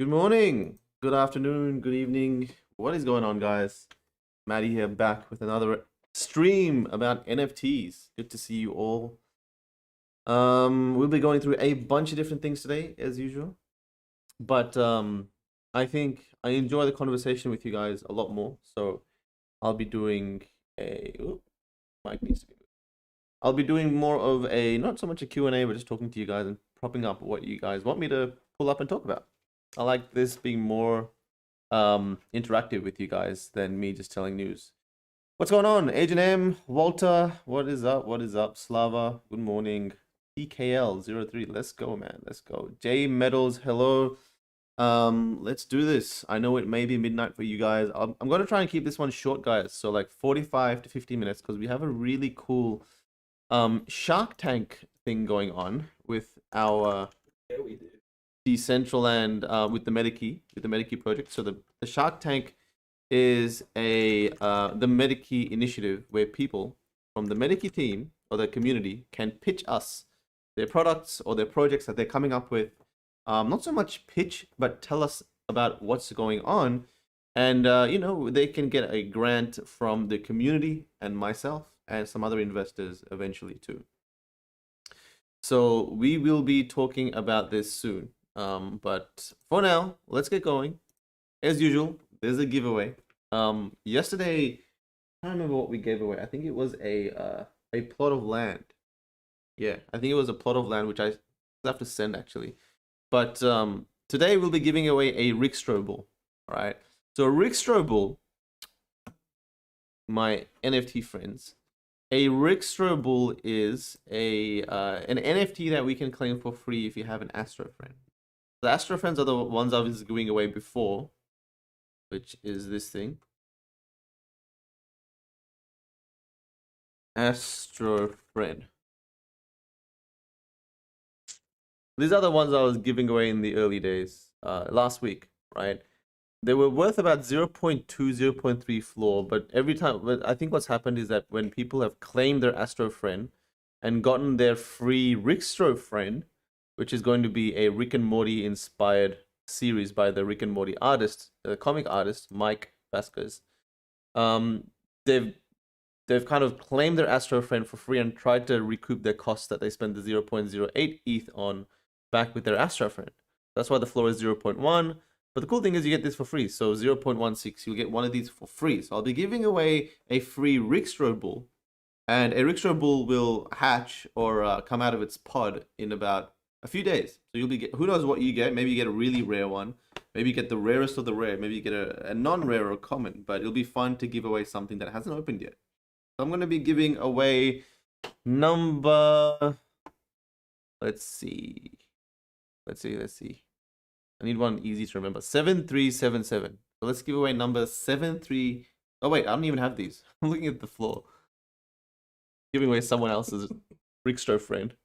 Good morning, good afternoon, good evening. What is going on, guys? Maddie here, back with another stream about NFTs. Good to see you all. We'll be going through a bunch of different things today, as usual. But I think I enjoy the conversation with you guys a lot more. So I'll be doing a mic needs to be. I'll be doing more of a not so much a Q&A, but just talking to you guys and propping up what you guys want me to pull up and talk about. I like this being more interactive with you guys than me just telling news. What's going on? Agent M, Walter, what is up? What is up? Slava, good morning. TKL03, let's go, man. Let's go. J Medals, hello. Let's do this. I know it may be midnight for you guys. I'm gonna try and keep this one short, guys. So like 45 to 50 minutes because we have a really cool Shark Tank thing going on with our Decentraland with the Medikey project. So the Shark Tank is a the Medikey initiative where people from the Medikey team or the community can pitch us their products or their projects that they're coming up with. Not so much pitch, but tell us about what's going on, and you know, they can get a grant from the community and myself and some other investors eventually too. So we will be talking about this soon. But for now, let's get going. As usual, there's a giveaway. Yesterday, I don't remember what we gave away. I think it was a plot of land. Yeah, I think it was a plot of land, which I have to send actually. But today we'll be giving away a Rick Strobel. All right. So Rick Strobel, my NFT friends, a Rick Strobel is an NFT that we can claim for free if you have an Astro friend. The Astro friends are the ones I was giving away before, which is this thing. Astro friend. These are the ones I was giving away in the early days, last week, right? They were worth about 0.2, 0.3 floor, but every time, but I think what's happened is that when people have claimed their Astro friend and gotten their free Rickstro friend, which is going to be a Rick and Morty inspired series by the Rick and Morty artist, the comic artist, Mike Vasquez. They've kind of claimed their Astro friend for free and tried to recoup their costs that they spent the 0.08 ETH on back with their Astro friend. That's why the floor is 0.1. But the cool thing is you get this for free. So 0.16, you'll get one of these for free. So I'll be giving away a free Rickstro bull. And a Rickstro bull will hatch or come out of its pod in about a few days. So you'll be who knows what you get. Maybe you get a really rare one. Maybe you get the rarest of the rare. Maybe you get a non-rare or common. But it'll be fun to give away something that hasn't opened yet. So I'm going to be giving away number... Let's see. I need one easy to remember. 7377. So let's give away number 73. Oh wait, I don't even have these. I'm looking at the floor. Giving away someone else's Rickstro friend.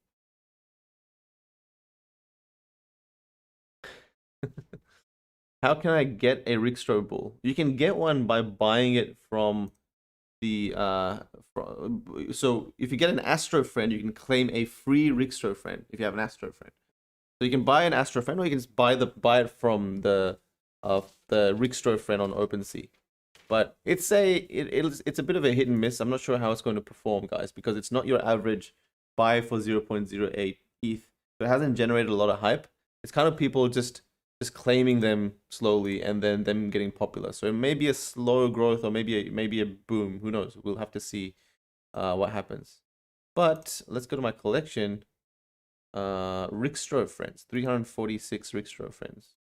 How can I get a Rickstro bull? You can get one by buying it from the so if you get an Astro friend, you can claim a free Rickstro friend if you have an Astro friend. So you can buy an Astro friend, or you can just buy it from the Rickstro friend on OpenSea. But it's a bit of a hit and miss. I'm not sure how it's going to perform, guys, because it's not your average buy for 0.08 ETH. So it hasn't generated a lot of hype. It's kind of people just claiming them slowly and then them getting popular. So it may be a slow growth or maybe a boom. Who knows? We'll have to see what happens. But let's go to my collection. Rickstro friends, 346 Rickstro friends.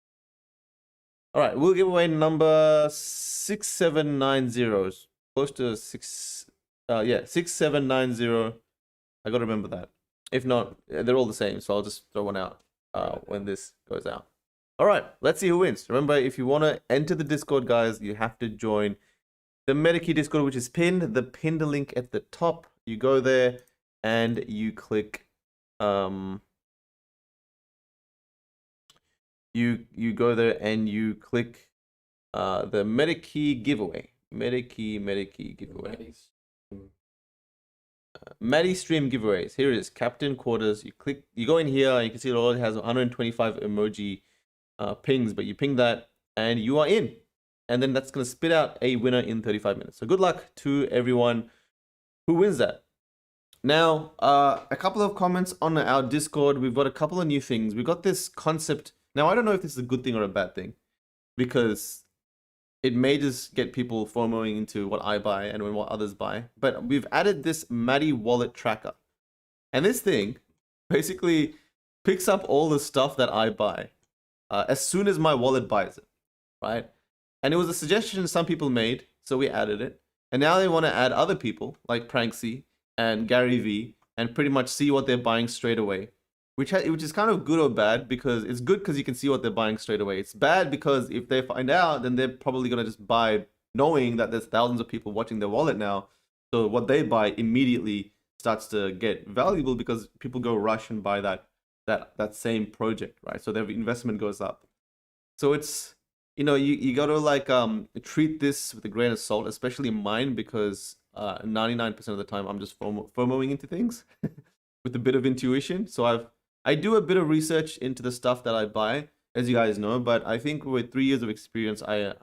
All right, we'll give away number 6790. Close to 6790. I gotta remember that. If not, they're all the same, so I'll just throw one out when this goes out. All right, let's see who wins. Remember, if you want to enter the Discord, guys, you have to join the Medikey Discord, which is pinned. The pinned link at the top. You go there and you click. You go there and you click the Medikey giveaway. Medikey giveaway. Maddie stream giveaways. Here it is, Captain Quarters. You go in here and you can see it all has 125 emoji pings, but you ping that and you are in. And then that's going to spit out a winner in 35 minutes. So good luck to everyone who wins that. Now, a couple of comments on our Discord. We've got a couple of new things. We've got this concept. Now, I don't know if this is a good thing or a bad thing, because it may just get people FOMOing into what I buy and what others buy. But we've added this Maddie wallet tracker. And this thing basically picks up all the stuff that I buy as soon as my wallet buys it, right? And it was a suggestion some people made, so we added it. And now they want to add other people like Pranksy and Gary V and pretty much see what they're buying straight away, which is kind of good or bad, because it's good because you can see what they're buying straight away. It's bad because if they find out, then they're probably going to just buy knowing that there's thousands of people watching their wallet now. So what they buy immediately starts to get valuable because people go rush and buy that same project, right? So their investment goes up. So it's, you know, you got to like treat this with a grain of salt, especially mine, because 99% of the time I'm just FOMOing into things with a bit of intuition. So I do a bit of research into the stuff that I buy, as you guys know, but I think with 3 years of experience, I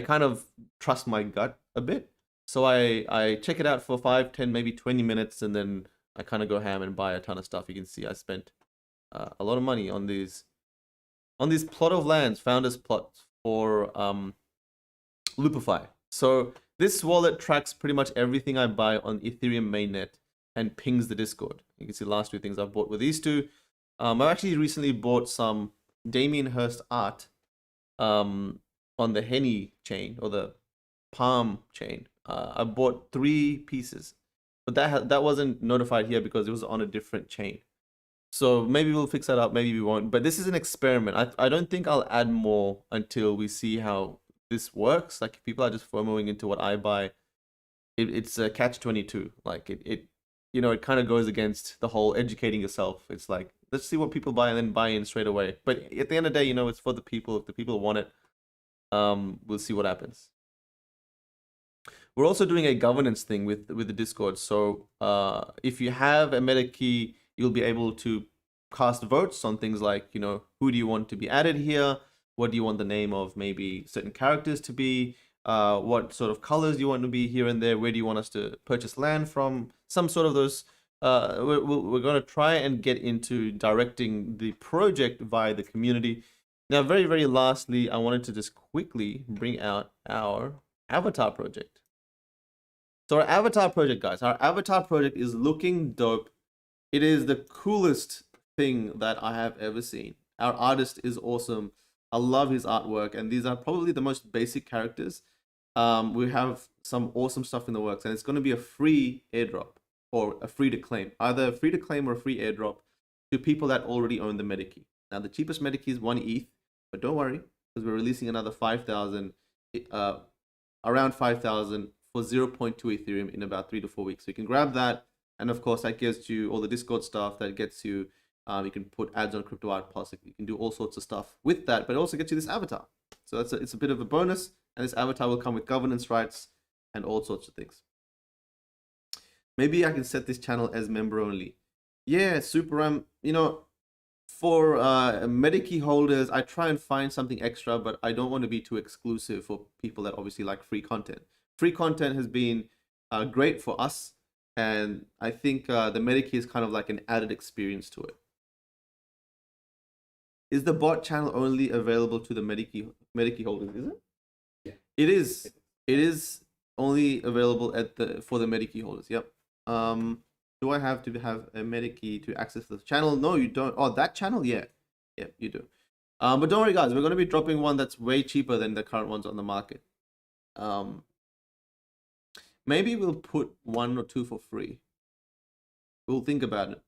kind of trust my gut a bit. So I check it out for 5, 10, maybe 20 minutes, and then I kind of go ham and buy a ton of stuff. You can see I spent a lot of money on these plot of lands, founders plots for Loopify. So this wallet tracks pretty much everything I buy on Ethereum mainnet and pings the Discord. You can see the last two things I've bought with these two. I've actually recently bought some Damien Hirst art on the Henny chain, or the Palm chain. I bought 3 pieces, but that wasn't notified here because it was on a different chain. So maybe we'll fix that up, maybe we won't. But this is an experiment. I don't think I'll add more until we see how this works. Like, if people are just FOMOing into what I buy, it's a catch-22. Like, it you know, it kind of goes against the whole educating yourself. It's like, let's see what people buy and then buy in straight away. But at the end of the day, you know, it's for the people. If the people want it, we'll see what happens. We're also doing a governance thing with the Discord. So if you have a meta key, you'll be able to cast votes on things like, you know, who do you want to be added here? What do you want the name of maybe certain characters to be? What sort of colors do you want to be here and there? Where do you want us to purchase land from? Some sort of those. We're going to try and get into directing the project via the community. Now, very, very lastly, I wanted to just quickly bring out our avatar project. So our avatar project, guys, our avatar project is looking dope. It is the coolest thing that I have ever seen. Our artist is awesome. I love his artwork, and these are probably the most basic characters. We have some awesome stuff in the works, and it's going to be a free airdrop, or a free to claim, either a free to claim or a free airdrop to people that already own the meta key. Now, the cheapest meta key is 1 ETH, but don't worry, because we're releasing another 5,000, around 5,000 for 0.2 Ethereum in about 3 to 4 weeks. So you can grab that, and of course that gives you all the Discord stuff. That gets you, you can put ads on Crypto Art Plus. You can do all sorts of stuff with that, but it also gets you this avatar. So it's a bit of a bonus, and this avatar will come with governance rights and all sorts of things. Maybe I can set this channel as member only. Yeah, super. You know, for meta key holders, I try and find something extra, but I don't want to be too exclusive for people that obviously like free content. Free content has been great for us, and I think the meta key is kind of like an added experience to it. Is the bot channel only available to the meta key holders? Is it? Yeah. It is. It is only available for the meta key holders. Yep. Do I have to have a meta key to access the channel? No, you don't. Oh, that channel? Yeah. Yeah, you do. But don't worry, guys. We're going to be dropping one that's way cheaper than the current ones on the market. Maybe we'll put 1 or 2 for free. We'll think about it.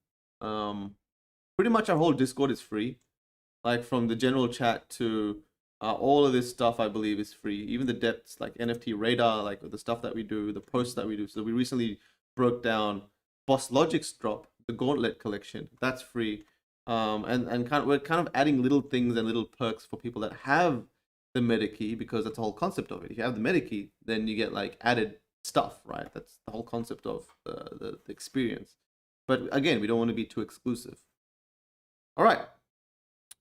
Pretty much our whole Discord is free. Like, from the general chat to all of this stuff, I believe, is free. Even the depths, like NFT radar, like the stuff that we do, the posts that we do. So we recently broke down Boss Logic's drop, the Gauntlet collection. That's free. And we're kind of adding little things and little perks for people that have the meta key, because that's the whole concept of it. If you have the meta key, then you get like added stuff, right? That's the whole concept of the experience. But again, we don't want to be too exclusive. All right.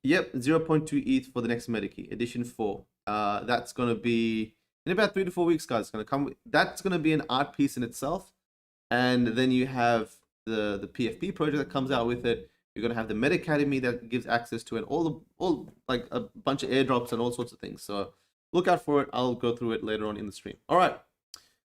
Yep, 0.2 ETH for the next Medikey, edition 4. That's going to be in about 3 to 4 weeks, guys. It's going to come. That's going to be an art piece in itself. And then you have the PFP project that comes out with it. You're going to have the Meta Academy that gives access to it, all like a bunch of airdrops and all sorts of things. So look out for it. I'll go through it later on in the stream. All right,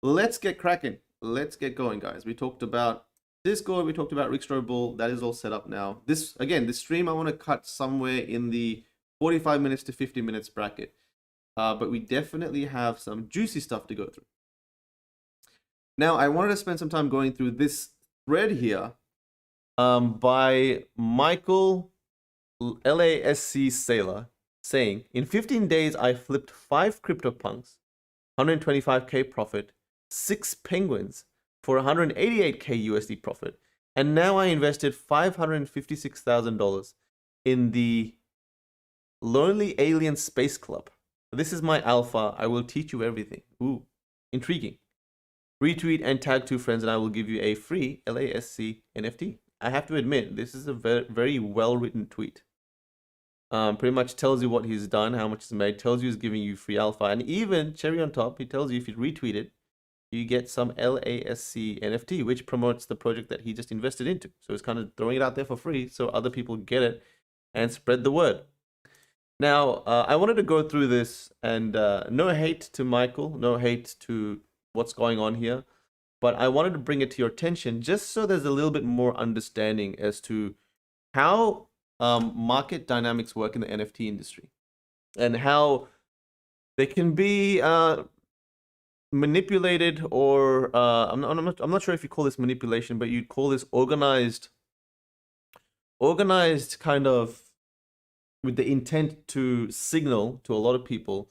let's get cracking. Let's get going, guys. We talked about Discord, we talked about Rickstro Bull. That is all set up now. This stream I want to cut somewhere in the 45 minutes to 50 minutes bracket. But we definitely have some juicy stuff to go through. Now, I wanted to spend some time going through this thread here by Michael LASC Sailor saying, in 15 days, I flipped 5 CryptoPunks, 125k profit, 6 penguins for 188k USD profit. And now I invested $556,000 in the Lonely Alien Space Club. This is my alpha. I will teach you everything. Ooh, intriguing. Retweet and tag 2 friends and I will give you a free LASC NFT. I have to admit, this is a very, very well-written tweet. Pretty much tells you what he's done, how much he's made, tells you he's giving you free alpha. And even, cherry on top, he tells you if you retweet it, you get some LASC NFT, which promotes the project that he just invested into. So he's kind of throwing it out there for free so other people get it and spread the word. Now, I wanted to go through this, and no hate to Michael, no hate to what's going on here, but I wanted to bring it to your attention just so there's a little bit more understanding as to how market dynamics work in the NFT industry and how they can be manipulated, or I'm not sure if you call this manipulation, but you'd call this organized kind of, with the intent to signal to a lot of people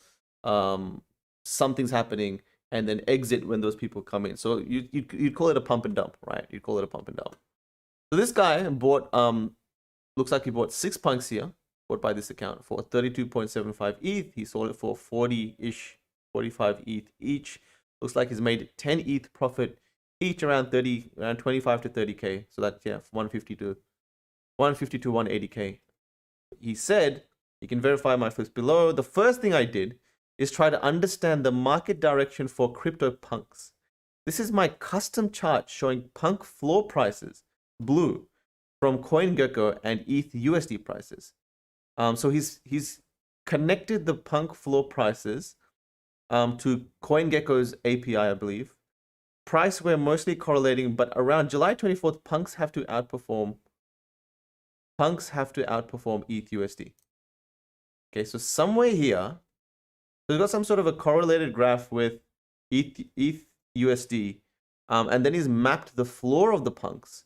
something's happening, and then exit when those people come in. So you'd call it a pump and dump, right? You'd call it a pump and dump. So this guy bought, looks like he bought 6 punks here, bought by this account for 32.75 ETH. He sold it for 40-ish, 45 ETH each. Looks like he's made 10 ETH profit each, around 25 to 30k. So that's, yeah, 150 to 180k. He said, you can verify my flips below. The first thing I did is try to understand the market direction for CryptoPunks. This is my custom chart showing punk floor prices, blue, from CoinGecko and ETH USD prices. So he's connected the punk floor prices to CoinGecko's API, I believe. Price were mostly correlating, but around July 24th, punks have to outperform ETH USD. Okay, so somewhere here, so we've got some sort of a correlated graph with ETH USD, and then he's mapped the floor of the punks,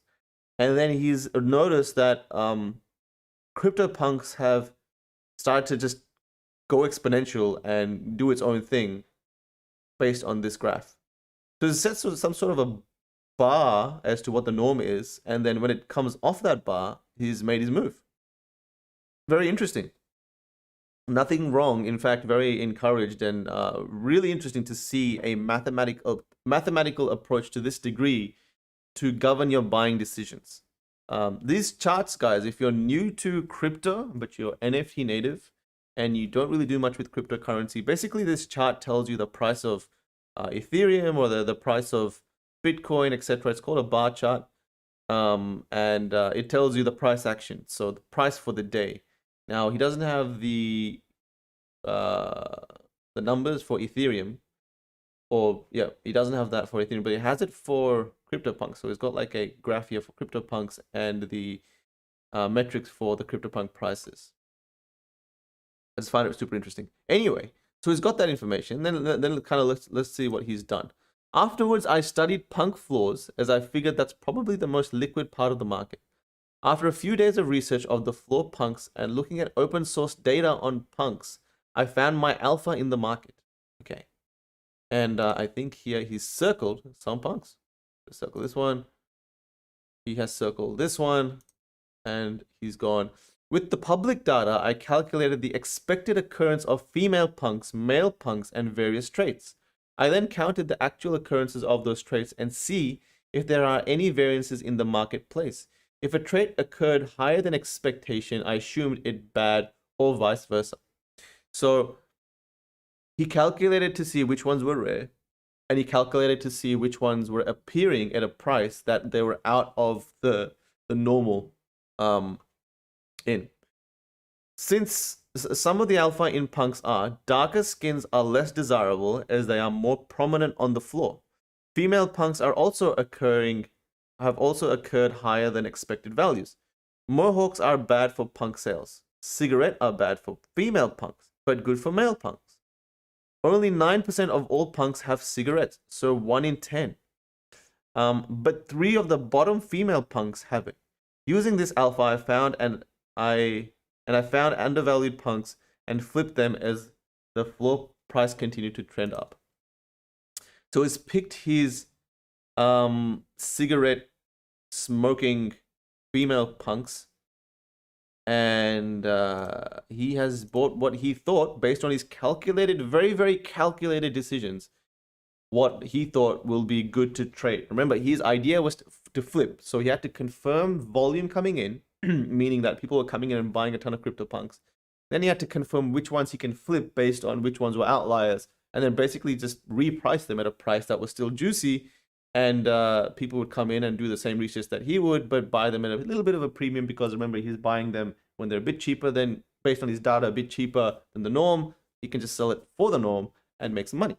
and then he's noticed that CryptoPunks have started to just go exponential and do its own thing based on this graph. So it sets some sort of a bar as to what the norm is, and then when it comes off that bar, he's made his move. Very interesting. Nothing wrong, in fact, very encouraged, and really interesting to see a mathematical approach to this degree to govern your buying decisions. These charts, guys, if you're new to crypto, but you're NFT native, and you don't really do much with cryptocurrency, basically this chart tells you the price of Ethereum or the price of Bitcoin, etc. It's called a bar chart, and it tells you the price action, so the price for the day. Now, he doesn't have the numbers for Ethereum, or yeah, he doesn't have that for Ethereum, but he has it for CryptoPunks. So he's got like a graph here for CryptoPunks and the metrics for the CryptoPunk prices. I just find it super interesting. Anyway, so he's got that information. Then kind of let's see what he's done. Afterwards, I studied punk floors, as I figured that's probably the most liquid part of the market. After a few days of research of the floor punks and looking at open source data on punks, I found my alpha in the market. Okay. And I think here he's circled some punks. Let's circle this one. He has circled this one. And he's gone. With the public data, I calculated the expected occurrence of female punks, male punks, and various traits. I then counted the actual occurrences of those traits and see if there are any variances in the marketplace. If a trade occurred higher than expectation, I assumed it bad or vice versa. So he calculated to see which ones were rare, and he calculated to see which ones were appearing at a price that they were out of the normal in. Since some of the alpha in punks are, darker skins are less desirable as they are more prominent on the floor. Female punks have also occurred higher than expected values. Mohawks are bad for punk sales. Cigarette are bad for female punks, but good for male punks. Only 9% of all punks have cigarettes, so 1 in 10. But 3 of the bottom female punks have it. Using this alpha, I found undervalued punks and flipped them as the floor price continued to trend up. So he's picked his cigarette smoking female punks, and he has bought what he thought, based on his calculated, very, very calculated decisions, what he thought will be good to trade. Remember, his idea was to flip. So he had to confirm volume coming in, meaning that people were coming in and buying a ton of CryptoPunks. Then he had to confirm which ones he can flip based on which ones were outliers, and then basically just reprice them at a price that was still juicy. And people would come in and do the same research that he would, but buy them at a little bit of a premium, because remember, he's buying them when they're a bit cheaper than, based on his data, a bit cheaper than the norm. He can just sell it for the norm and make some money.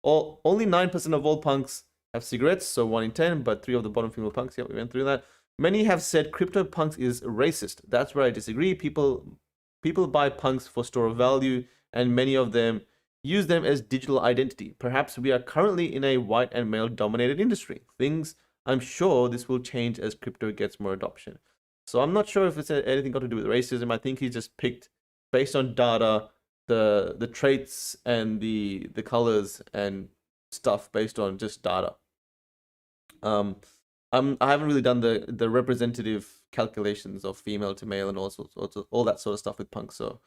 Only 9% of all punks have cigarettes, so 1 in 10, but 3 of the bottom female punks, yeah, we went through that. Many have said CryptoPunks is racist. That's where I disagree. People buy punks for store of value, and many of them use them as digital identity. Perhaps we are currently in a white and male dominated industry. I'm sure this will change as crypto gets more adoption. So I'm not sure if it's anything got to do with racism. I think he just picked, based on data, the traits and the colors and stuff based on just data. I haven't really done the representative calculations of female to male and all that sort of stuff with punks, so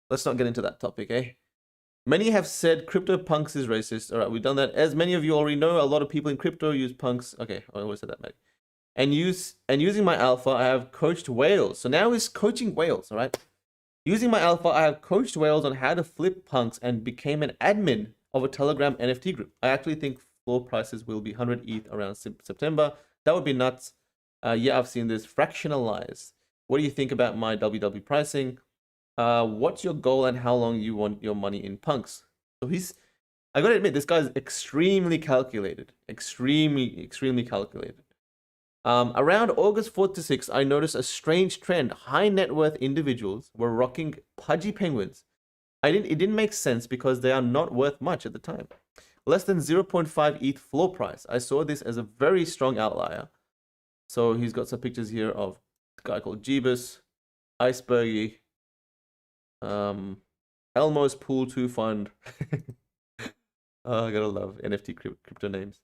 let's not get into that topic, eh? Many have said CryptoPunks is racist. All right, we've done that. As many of you already know, a lot of people in crypto use punks. Okay, I always said that, mate. And using my alpha, I have coached whales. So now he's coaching whales, all right? Using my alpha, I have coached whales on how to flip punks and became an admin of a Telegram NFT group. I actually think floor prices will be 100 ETH around September. That would be nuts. Yeah, I've seen this fractionalized. What do you think about my WW pricing? What's your goal and how long you want your money in punks? So I gotta admit, this guy's extremely calculated. Extremely calculated. Around August 4th to 6th, I noticed a strange trend. High net worth individuals were rocking Pudgy Penguins. It didn't make sense because they are not worth much at the time. Less than 0.5 ETH floor price. I saw this as a very strong outlier. So he's got some pictures here of a guy called Jeebus, Icebergy, Elmo's Pool 2 Fund. Oh, I gotta love NFT crypto names.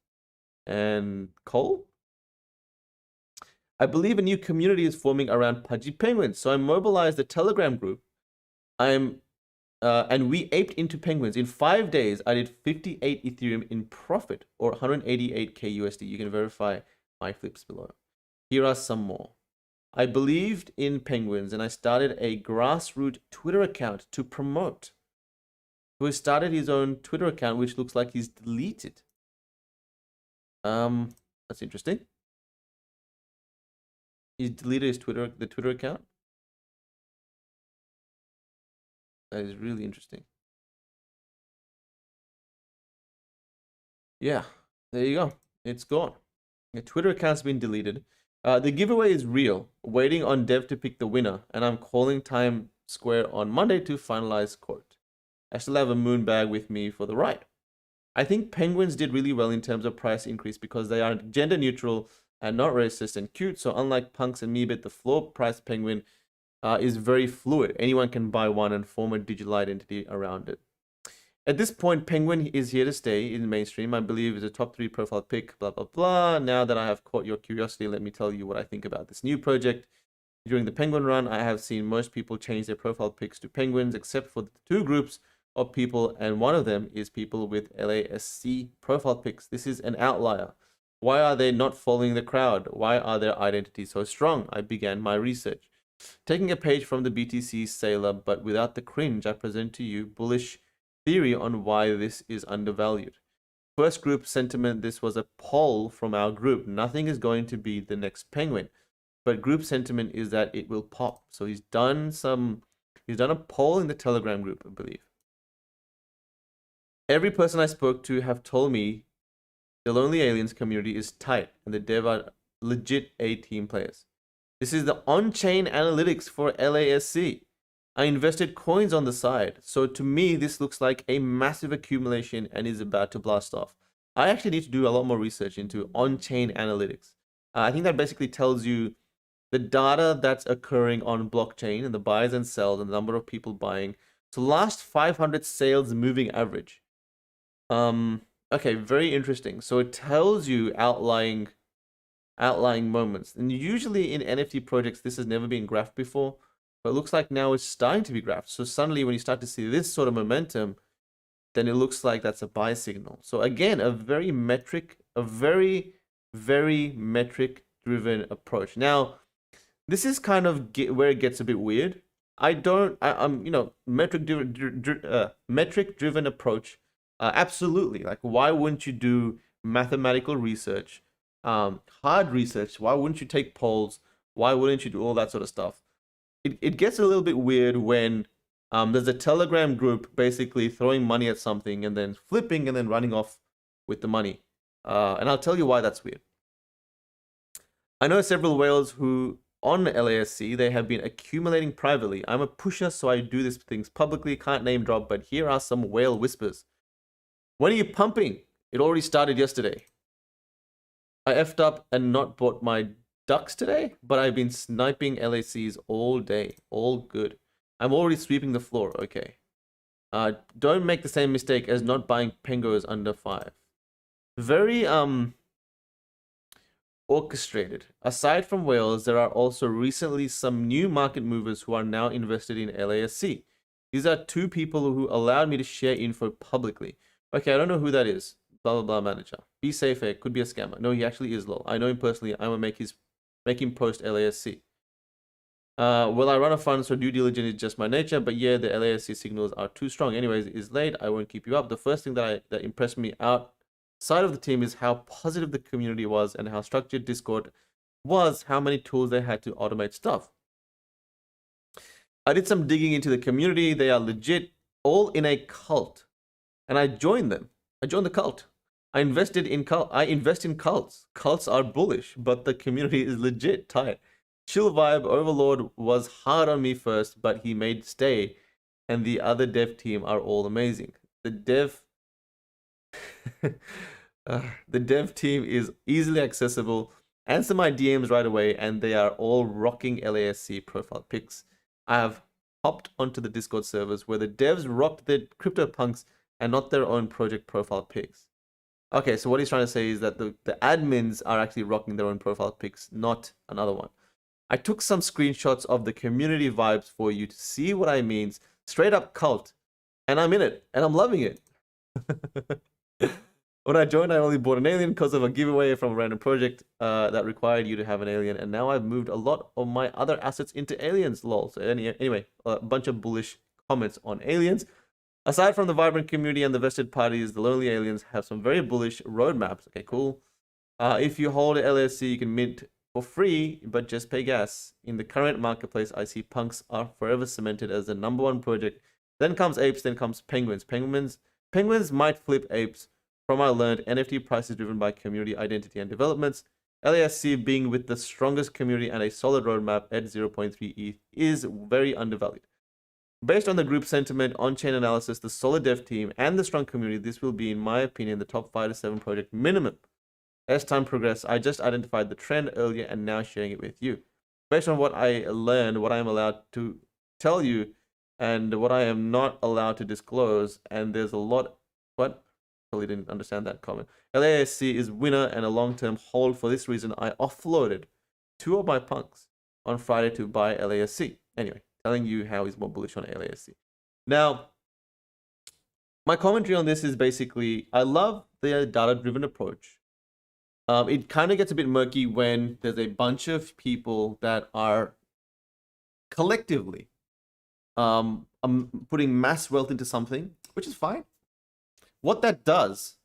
And Cole? I believe a new community is forming around Pudgy Penguins, so I mobilized the Telegram group. And we aped into penguins. In 5 days, I did 58 Ethereum in profit, or 188k USD. You can verify my flips below. Here are some more. I believed in penguins, and I started a grassroots Twitter account to promote. So he started his own Twitter account, which looks like he's deleted. That's interesting. He's deleted the Twitter account. That is really interesting. Yeah, there you go. It's gone. The Twitter account's been deleted. The giveaway is real. Waiting on Dev to pick the winner, and I'm calling Times Square on Monday to finalize quote. I still have a moon bag with me for the ride. I think penguins did really well in terms of price increase because they are gender neutral and not racist and cute. So unlike punks and Meebit, the floor price penguin is very fluid. Anyone can buy one and form a digital identity around it. At this point, Penguin is here to stay in the mainstream. I believe is a top 3 profile pick, blah, blah, blah. Now that I have caught your curiosity, let me tell you what I think about this new project. During the Penguin run, I have seen most people change their profile pics to penguins, except for the 2 groups of people, and one of them is people with LASC profile pics. This is an outlier. Why are they not following the crowd? Why are their identities so strong? I began my research. Taking a page from the BTC Sailor, but without the cringe, I present to you bullish theory on why this is undervalued. First group sentiment, this was a poll from our group. Nothing is going to be the next penguin. But group sentiment is that it will pop. So he's done a poll in the Telegram group, I believe. Every person I spoke to have told me the Lonely Aliens community is tight and the dev are legit A-team players. This is the on-chain analytics for LASC. I invested coins on the side, so to me this looks like a massive accumulation and is about to blast off. I actually need to do a lot more research into on-chain analytics. I think that basically tells you the data that's occurring on blockchain and the buys and sells and the number of people buying. So last 500 sales moving average. Okay, very interesting. So it tells you outlying moments. And usually in NFT projects, this has never been graphed before, but it looks like now it's starting to be graphed. So suddenly when you start to see this sort of momentum, then it looks like that's a buy signal. So again, a very very metric driven approach. Now, this is kind of where it gets a bit weird. I'm metric driven approach. Absolutely. Like, why wouldn't you do mathematical research, hard research? Why wouldn't you take polls? Why wouldn't you do all that sort of stuff? It gets a little bit weird when there's a Telegram group basically throwing money at something and then flipping and then running off with the money. And I'll tell you why that's weird. I know several whales who on LASC, they have been accumulating privately. I'm a pusher, so I do these things publicly, can't name drop, but here are some whale whispers. When are you pumping? It already started yesterday. I effed up and not bought my ducks today, but I've been sniping LACs all day. All good. I'm already sweeping the floor. Okay. Don't make the same mistake as not buying pengos under 5. Very orchestrated. Aside from whales, there are also recently some new market movers who are now invested in LASC. These are 2 people who allowed me to share info publicly. Okay, I don't know who that is. Blah, blah, blah manager. Be safe, could be a scammer. No, he actually is lol. I know him personally. I'm gonna make him post LASC. Will I run a fund, so due diligence is just my nature, but yeah, the LASC signals are too strong. Anyways, it is late. I won't keep you up. The first thing that impressed me outside of the team is how positive the community was and how structured Discord was, how many tools they had to automate stuff. I did some digging into the community. They are legit, all in a cult. And I joined them. I joined the cult. I invest in cults. Cults are bullish, but the community is legit tight. Chill vibe. Overlord was hard on me first, but he made stay. And the other dev team are all amazing. The dev team is easily accessible. Answer my DMs right away, and they are all rocking LASC profile pics. I have hopped onto the Discord servers where the devs rocked their CryptoPunks and not their own project profile pics. Okay, so what he's trying to say is that the admins are actually rocking their own profile pics, not another one. I took some screenshots of the community vibes for you to see what I mean. Straight up cult. And I'm in it, and I'm loving it. When I joined, I only bought an alien because of a giveaway from a random project that required you to have an alien, and now I've moved a lot of my other assets into aliens, lol. So anyway, a bunch of bullish comments on aliens. Aside from the vibrant community and the vested parties, the lonely aliens have some very bullish roadmaps. Okay, cool. If you hold an LSC, you can mint for free, but just pay gas. In the current marketplace, I see punks are forever cemented as the #1 project. Then comes apes, then comes penguins. Penguins might flip apes. From I learned, NFT price is driven by community identity and developments. LASC being with the strongest community and a solid roadmap at 0.3 ETH is very undervalued. Based on the group sentiment, on-chain analysis, the solid dev team, and the strong community, this will be, in my opinion, the top 5 to 7 project minimum. As time progresses, I just identified the trend earlier and now sharing it with you. Based on what I learned, what I am allowed to tell you, and what I am not allowed to disclose, and there's a lot... What? Probably didn't understand that comment. LASC is winner and a long-term hold. For this reason, I offloaded 2 of my punks on Friday to buy LASC. Anyway, telling you how he's more bullish on LASC. Now, my commentary on this is basically, I love the data-driven approach. It kind of gets a bit murky when there's a bunch of people that are collectively putting mass wealth into something, which is fine. What that does,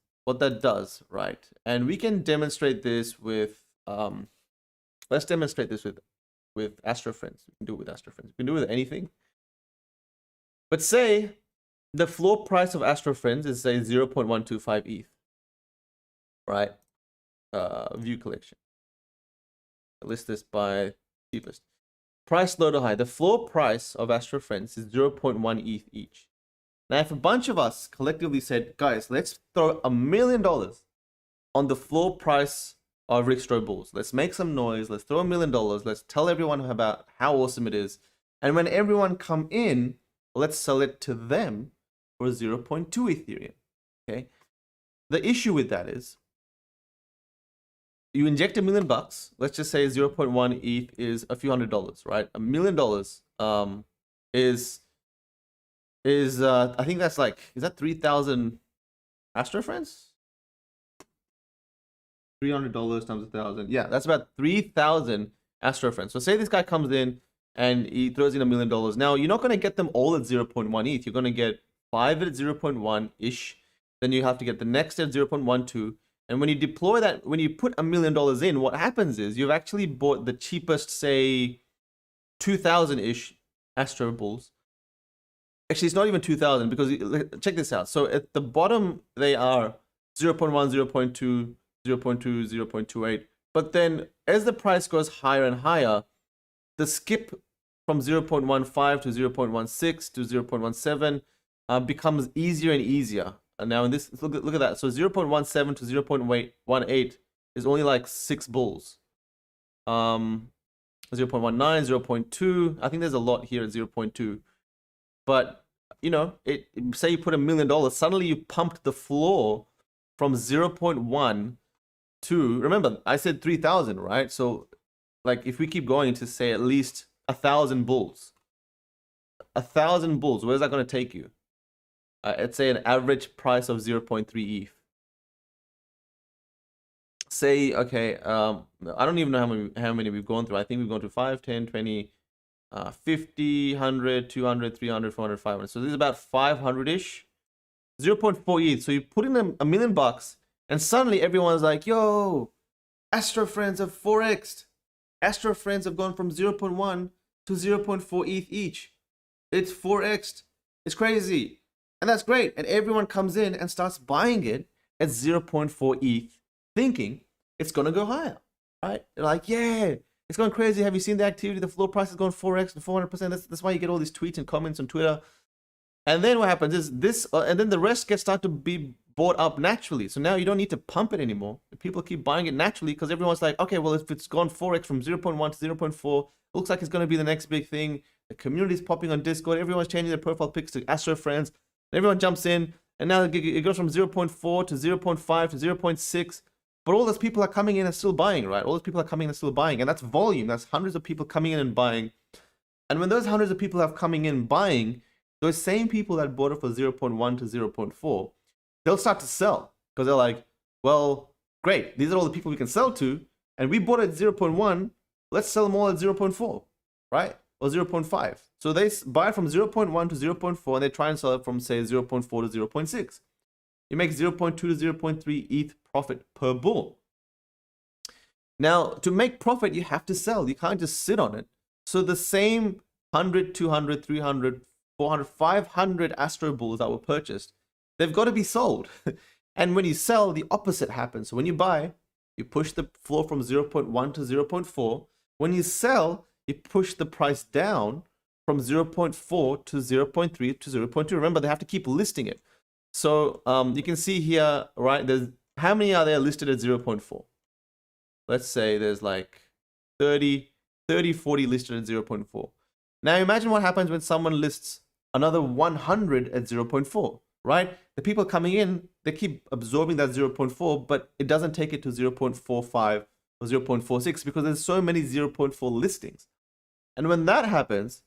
right? And we can demonstrate this with, let's demonstrate this with Astro Friends. We can do it with Astro Friends. We can do it with anything. But say the floor price of Astro Friends is say 0.125 ETH, right? View collection. I list this by list. Price low to high. The floor price of Astro Friends is 0.1 ETH each. Now, if a bunch of us collectively said, guys, let's throw $1 million on the floor price of Rick Stroh Bulls. Let's make some noise. Let's throw $1 million. Let's tell everyone about how awesome it is. And when everyone come in, let's sell it to them for 0.2 Ethereum. Okay. The issue with that is you inject $1 million. Let's just say 0.1 ETH is a few $100s, right? $1 million is I think that's like, is that 3,000 Astro Friends? $300 times 1,000. Yeah, that's about 3,000 Astro Friends. So say this guy comes in and he throws in $1 million. Now, you're not going to get them all at 0.1 ETH. You're going to get 5 at 0.1-ish. Then you have to get the next at 0.12. And when you deploy that, when you put $1 million in, what happens is you've actually bought the cheapest, say, 2,000-ish Astro Bulls. Actually, it's not even 2,000 because check this out. So at the bottom, they are 0.1, 0.2, 0.2, 0.28. But then as the price goes higher and higher, the skip from 0.15 to 0.16 to 0.17 becomes easier and easier. And now in this, look at that. So 0.17 to 0.18 is only like 6 bulls. 0.19, 0.2. I think there's a lot here at 0.2. But, you know, say you put $1 million, suddenly you pumped the floor from 0.1 to, remember, I said 3,000, right? So, like, if we keep going to say at least 1,000 bulls, 1,000 bulls, where's that going to take you? Let's say an average price of 0.3 ETH. Say, okay, I don't even know how many we've gone through. I think we've gone through 5, 10, 20, 50, 100, 200, 300, 400, 500. So this is about 500-ish. 0.4 ETH. So you put in $1 million and suddenly everyone's like, yo, Astro Friends have 4x'd. Astro Friends have gone from 0.1 to 0.4 ETH each. It's 4x'd. It's crazy. And that's great. And everyone comes in and starts buying it at 0.4 ETH, thinking it's going to go higher, right? They're like, yeah, it's going crazy. Have you seen the activity? The floor price has gone 4x and 400%. That's why you get all these tweets and comments on Twitter. And then what happens is this, and then the rest start to be bought up naturally. So now you don't need to pump it anymore. People keep buying it naturally because everyone's like, okay, well, if it's gone 4x from 0.1 to 0.4, looks like it's going to be the next big thing. The community's popping on Discord. Everyone's changing their profile pics to Astro Friends. Everyone jumps in, and now it goes from 0.4 to 0.5 to 0.6. But all those people are coming in and still buying, right? All those people are coming in and still buying, and that's volume. That's hundreds of people coming in and buying. And when those hundreds of people are coming in buying, those same people that bought it for 0.1 to 0.4, they'll start to sell because they're like, well, great. These are all the people we can sell to, and we bought it at 0.1. Let's sell them all at 0.4, right? Or 0.5. So they buy it from 0.1 to 0.4 and they try and sell it from, say, 0.4 to 0.6. You make 0.2 to 0.3 ETH profit per bull. Now, to make profit, you have to sell. You can't just sit on it. So the same 100, 200, 300, 400, 500 Astro Bulls that were purchased, they've got to be sold. And when you sell, the opposite happens. So when you buy, you push the floor from 0.1 to 0.4. When you sell, you push the price down from 0.4 to 0.3 to 0.2. Remember, they have to keep listing it. So you can see here, right, there's how many are there listed at 0.4? Let's say there's like 30, 40 listed at 0.4. Now imagine what happens when someone lists another 100 at 0.4, right? The people coming in, they keep absorbing that 0.4, but it doesn't take it to 0.45 or 0.46 because there's so many 0.4 listings. And when that happens,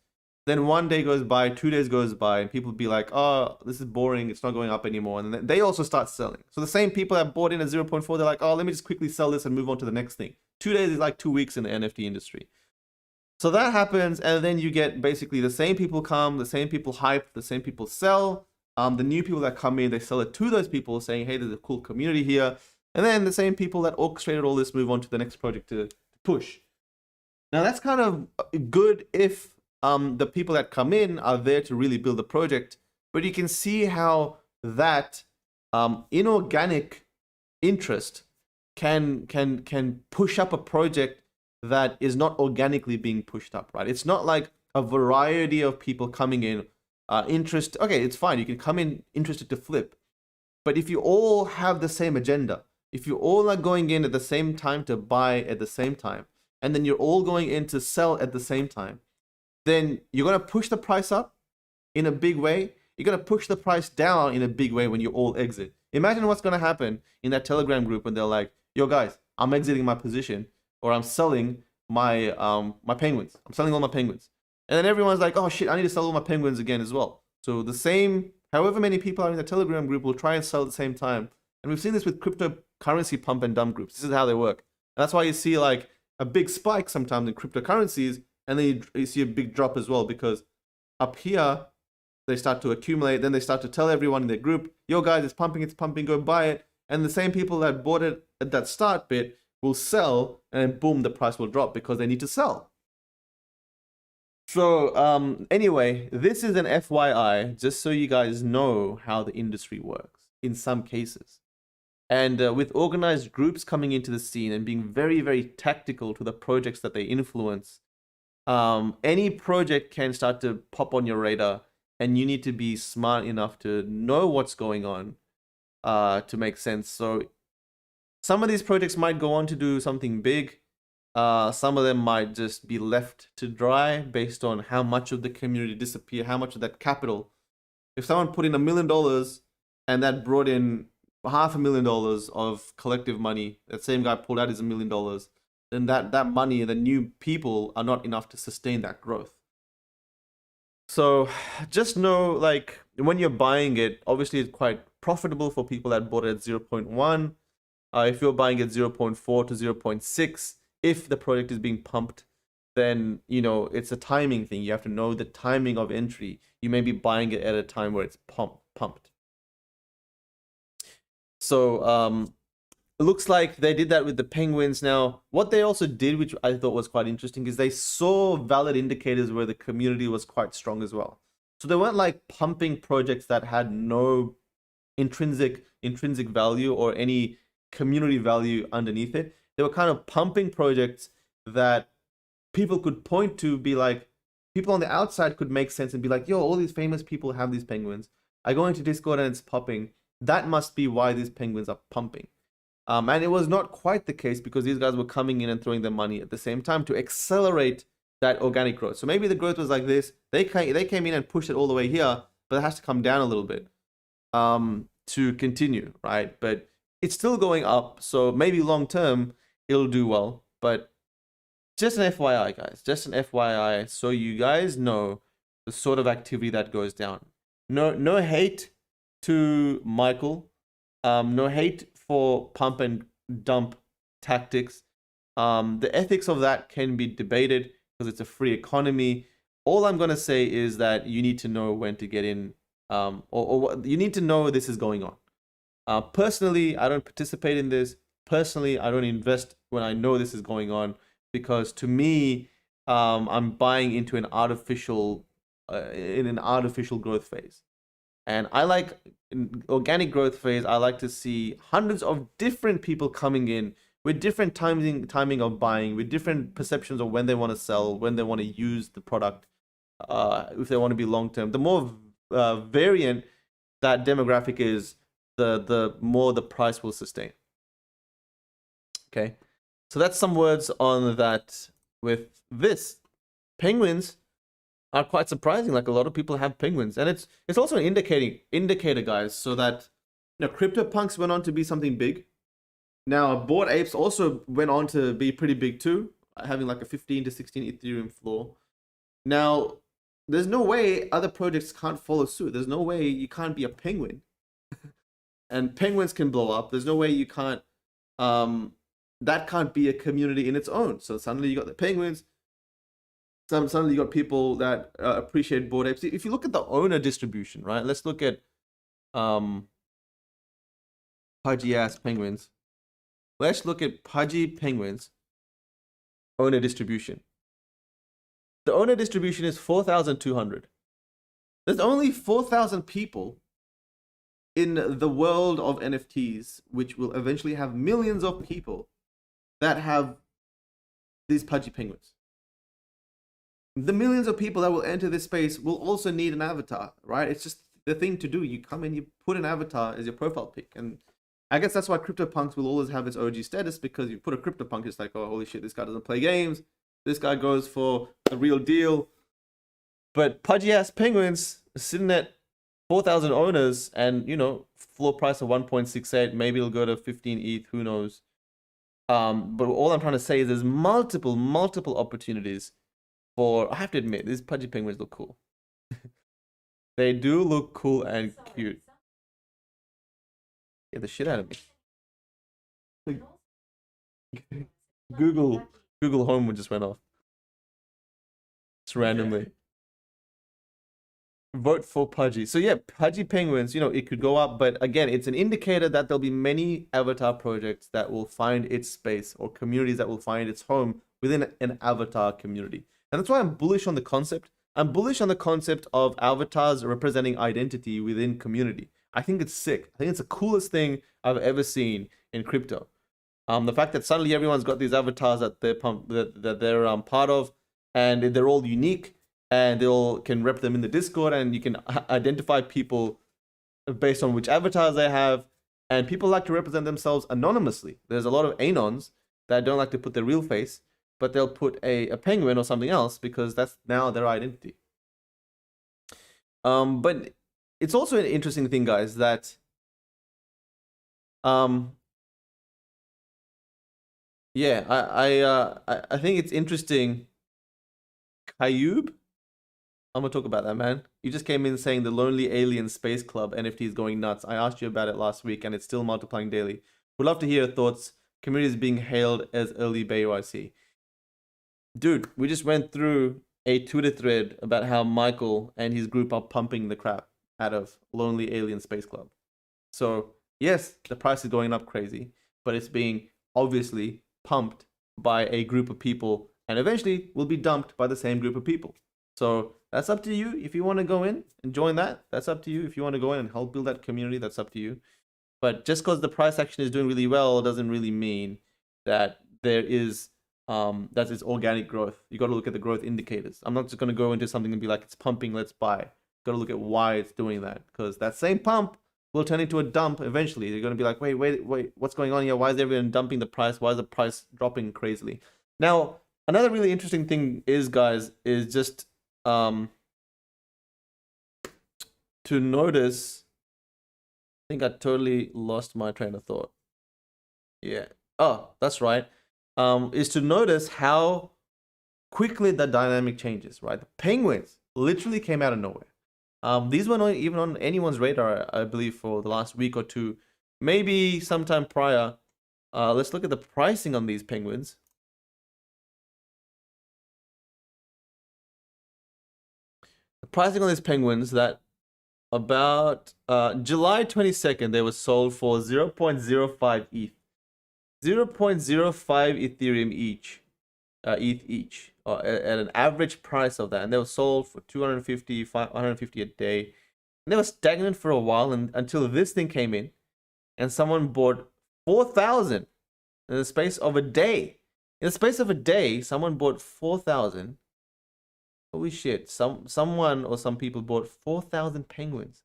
Then one day goes by, 2 days goes by, and people be like, oh, this is boring, it's not going up anymore. And then they also start selling. So the same people that bought in at 0.4, they're like, oh, let me just quickly sell this and move on to the next thing. 2 days is like 2 weeks in the NFT industry. So that happens, and then you get basically the same people come, the same people hype, the same people sell. The new people that come in, they sell it to those people saying, hey, there's a cool community here. And then the same people that orchestrated all this move on to the next project to push. Now that's kind of good if the people that come in are there to really build the project, but you can see how that inorganic interest can push up a project that is not organically being pushed up, right? It's not like a variety of people coming in, okay, it's fine, you can come in interested to flip, but if you all have the same agenda, if you all are going in at the same time to buy at the same time, and then you're all going in to sell at the same time, then you're going to push the price up in a big way. You're going to push the price down in a big way when you all exit. Imagine what's going to happen in that Telegram group when they're like, yo guys, I'm exiting my position, or I'm selling my my penguins. I'm selling all my penguins. And then everyone's like, oh shit, I need to sell all my penguins again as well. So the same, however many people are in the Telegram group will try and sell at the same time. And we've seen this with cryptocurrency pump and dump groups. This is how they work. And that's why you see like a big spike sometimes in cryptocurrencies, and then you see a big drop as well, because up here, they start to accumulate, then they start to tell everyone in their group, yo guys, it's pumping, go buy it. And the same people that bought it at that start bit will sell, and then boom, the price will drop because they need to sell. So anyway, this is an FYI, just so you guys know how the industry works in some cases. And with organized groups coming into the scene and being very, very tactical to the projects that they influence, any project can start to pop on your radar, and you need to be smart enough to know what's going on to make sense. So some of these projects might go on to do something big. Some of them might just be left to dry based on how much of the community disappear, how much of that capital. If someone put in $1 million and that brought in $500,000 of collective money, that same guy pulled out his $1 million, then that money and the new people are not enough to sustain that growth. So just know, like, when you're buying it, obviously it's quite profitable for people that bought it at 0.1. If you're buying at 0.4 to 0.6, if the project is being pumped, then, you know, it's a timing thing. You have to know the timing of entry. You may be buying it at a time where it's pumped. So it looks like they did that with the penguins. Now, what they also did, which I thought was quite interesting, is they saw valid indicators where the community was quite strong as well. So they weren't like pumping projects that had no intrinsic value or any community value underneath it. They were kind of pumping projects that people could point to, be like, people on the outside could make sense and be like, yo, all these famous people have these penguins. I go into Discord and it's popping. That must be why these penguins are pumping. And it was not quite the case, because these guys were coming in and throwing their money at the same time to accelerate that organic growth. So maybe the growth was like this. They came in and pushed it all the way here, but it has to come down a little bit to continue, right? But it's still going up, so maybe long term it'll do well. But just an FYI, guys, just an FYI, so you guys know the sort of activity that goes down. No hate to Michael, no hate for pump and dump tactics. The ethics of that can be debated because it's a free economy. All I'm gonna say is that you need to know when to get in, or you need to know this is going on. Personally, I don't participate in this. Personally, I don't invest when I know this is going on, because to me, I'm buying into an artificial, in an artificial growth phase. And I like organic growth phase. I like to see hundreds of different people coming in with different timing of buying, with different perceptions of when they want to sell, when they want to use the product, if they want to be long term. The more variant that demographic is, the more the price will sustain. Okay, so that's some words on that. With this, penguins are quite surprising. Like, a lot of people have penguins, and it's also an indicator, guys, so that, you know, CryptoPunks went on to be something big. Now, Bored Apes also went on to be pretty big too, having like a 15 to 16 Ethereum floor. Now, there's no way other projects can't follow suit. There's no way you can't be a penguin and penguins can blow up. There's no way you can't that can't be a community in its own. So suddenly you got the penguins. Suddenly you got people that appreciate Bored Apes. If you look at the owner distribution, right? Let's look at Pudgy ass penguins. Let's look at Pudgy Penguins owner distribution. The owner distribution is 4,200. There's only 4,000 people in the world of NFTs, which will eventually have millions of people that have these Pudgy Penguins. The millions of people that will enter this space will also need an avatar, right? It's just the thing to do. You come in, you put an avatar as your profile pic. And I guess that's why CryptoPunks will always have its OG status, because you put a CryptoPunk, it's like, oh, holy shit, this guy doesn't play games. This guy goes for the real deal. But Pudgy ass penguins sitting at 4,000 owners and, you know, floor price of 1.68, maybe it'll go to 15 ETH, who knows. But all I'm trying to say is there's multiple opportunities for, I have to admit, these Pudgy Penguins look cool. They do look cool and cute. Get the shit out of me. Google Home just went off. Just randomly. Vote for Pudgy. So yeah, Pudgy Penguins, you know, it could go up, but again, it's an indicator that there'll be many avatar projects that will find its space, or communities that will find its home within an avatar community. And that's why I'm bullish on the concept. I'm bullish on the concept of avatars representing identity within community. I think it's sick. I think it's the coolest thing I've ever seen in crypto. The fact that suddenly everyone's got these avatars that they're part of, and they're all unique, and they all can rep them in the Discord, and you can identify people based on which avatars they have. And people like to represent themselves anonymously. There's a lot of anons that don't like to put their real face, but they'll put a penguin or something else because that's now their identity. But it's also an interesting thing, guys, that yeah, I think it's interesting. Kayub, I'm gonna talk about that, man. You just came in saying the Lonely Alien Space Club NFT is going nuts. I asked you about it last week, and it's still multiplying daily. Would love to hear your thoughts. Community is being hailed as early BYC. Dude, we just went through a Twitter thread about how Michael and his group are pumping the crap out of Lonely Alien Space Club. So yes, the price is going up crazy, but it's being obviously pumped by a group of people, and eventually will be dumped by the same group of people. So that's up to you. If you want to go in and join that, that's up to you. If you want to go in and help build that community, that's up to you. But just because the price action is doing really well doesn't really mean that there is that is organic growth. You got to look at the growth indicators. I'm not just going to go into something and be like, it's pumping, let's buy. Got to look at why it's doing that, because that same pump will turn into a dump eventually. You're going to be like, wait, what's going on here? Why is everyone dumping the price? Why is the price dropping crazily? Now, another really interesting thing is, guys, is just to notice. I think I totally lost my train of thought. Yeah. Oh, that's right. Is to notice how quickly the dynamic changes, right? The penguins literally came out of nowhere. These were not even on anyone's radar, I believe, for the last week or two, maybe sometime prior. Let's look at the pricing on these penguins. The pricing on these penguins, that about July 22nd, they were sold for 0.05 ETH. 0.05 Ethereum each, ETH each, at an average price of that, and they were sold for 250, 150 a day. And they were stagnant for a while, until this thing came in, and someone bought 4,000 in the space of a day. In the space of a day, someone bought 4,000. Holy shit! Someone or some people bought 4,000 penguins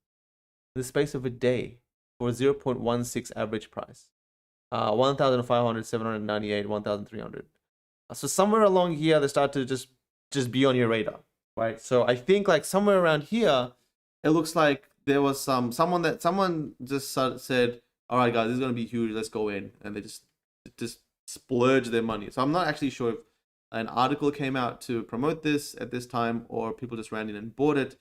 in the space of a day for 0.16 average price. 1,500, 798, 1,300. So somewhere along here, they start to just be on your radar, right? So I think like somewhere around here, it looks like there was someone just said, all right, guys, this is going to be huge. Let's go in. And they just splurge their money. So I'm not actually sure if an article came out to promote this at this time, or people just ran in and bought it.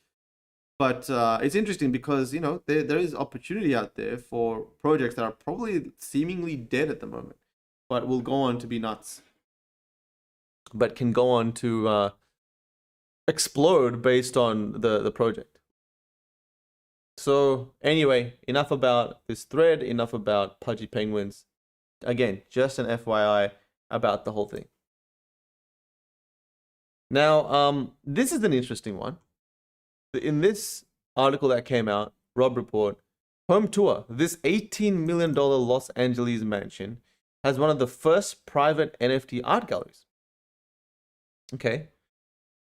But it's interesting because, you know, there is opportunity out there for projects that are probably seemingly dead at the moment, but will go on to be nuts. But can go on to explode based on the project. So anyway, enough about this thread, enough about Pudgy Penguins. Again, just an FYI about the whole thing. Now, this is an interesting one. In this article that came out, Rob Report, home tour, this $18 million Los Angeles mansion has one of the first private NFT art galleries. Okay.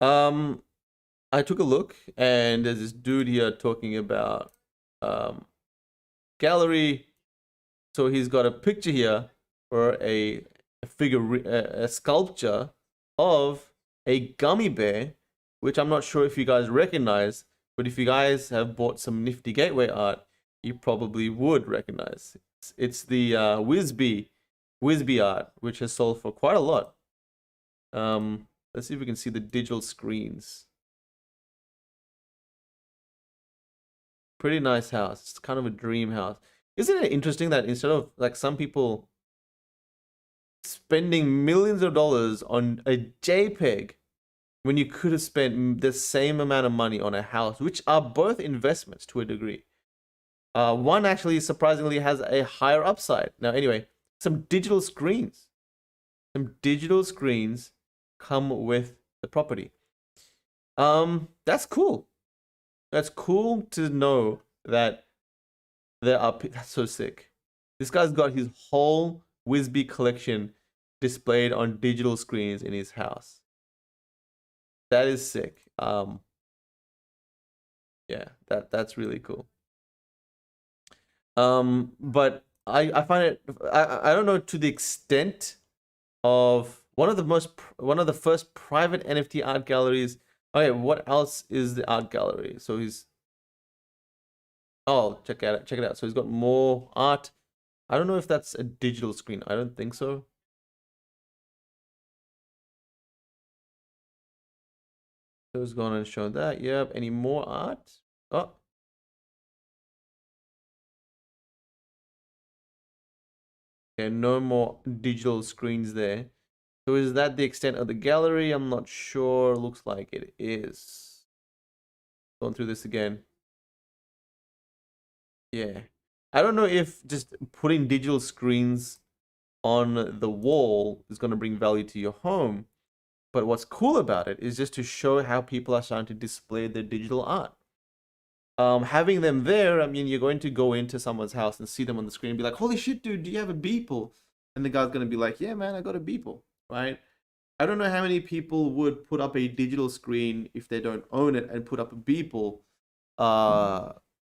I took a look, and there's this dude here talking about gallery. So he's got a picture here for a figure, a sculpture of a gummy bear, which I'm not sure if you guys recognize, but if you guys have bought some Nifty Gateway art, you probably would recognize. It's the Whizbee art, which has sold for quite a lot. Let's see if we can see the digital screens. Pretty nice house. It's kind of a dream house. Isn't it interesting that instead of like some people spending millions of dollars on a JPEG, when you could have spent the same amount of money on a house, which are both investments to a degree. One actually surprisingly has a higher upside. Now, anyway, some digital screens. Some digital screens come with the property. That's cool. That's cool to know that there are. That's so sick. This guy's got his whole Whizbee collection displayed on digital screens in his house. That is sick. Yeah, that's really cool. But I find it. I don't know to the extent of one of the first private NFT art galleries. Okay, what else is the art gallery? So he's. Oh, check it out. So he's got more art. I don't know if that's a digital screen. I don't think so. So he's gone and shown that. Yep. Any more art? Oh. Okay, no more digital screens there. So is that the extent of the gallery? I'm not sure. Looks like it is. Going through this again. Yeah. I don't know if just putting digital screens on the wall is going to bring value to your home. But what's cool about it is just to show how people are starting to display their digital art. Having them there, I mean, you're going to go into someone's house and see them on the screen and be like, holy shit, dude, do you have a Beeple? And the guy's going to be like, yeah, man, I got a Beeple, right? I don't know how many people would put up a digital screen if they don't own it and put up a Beeple.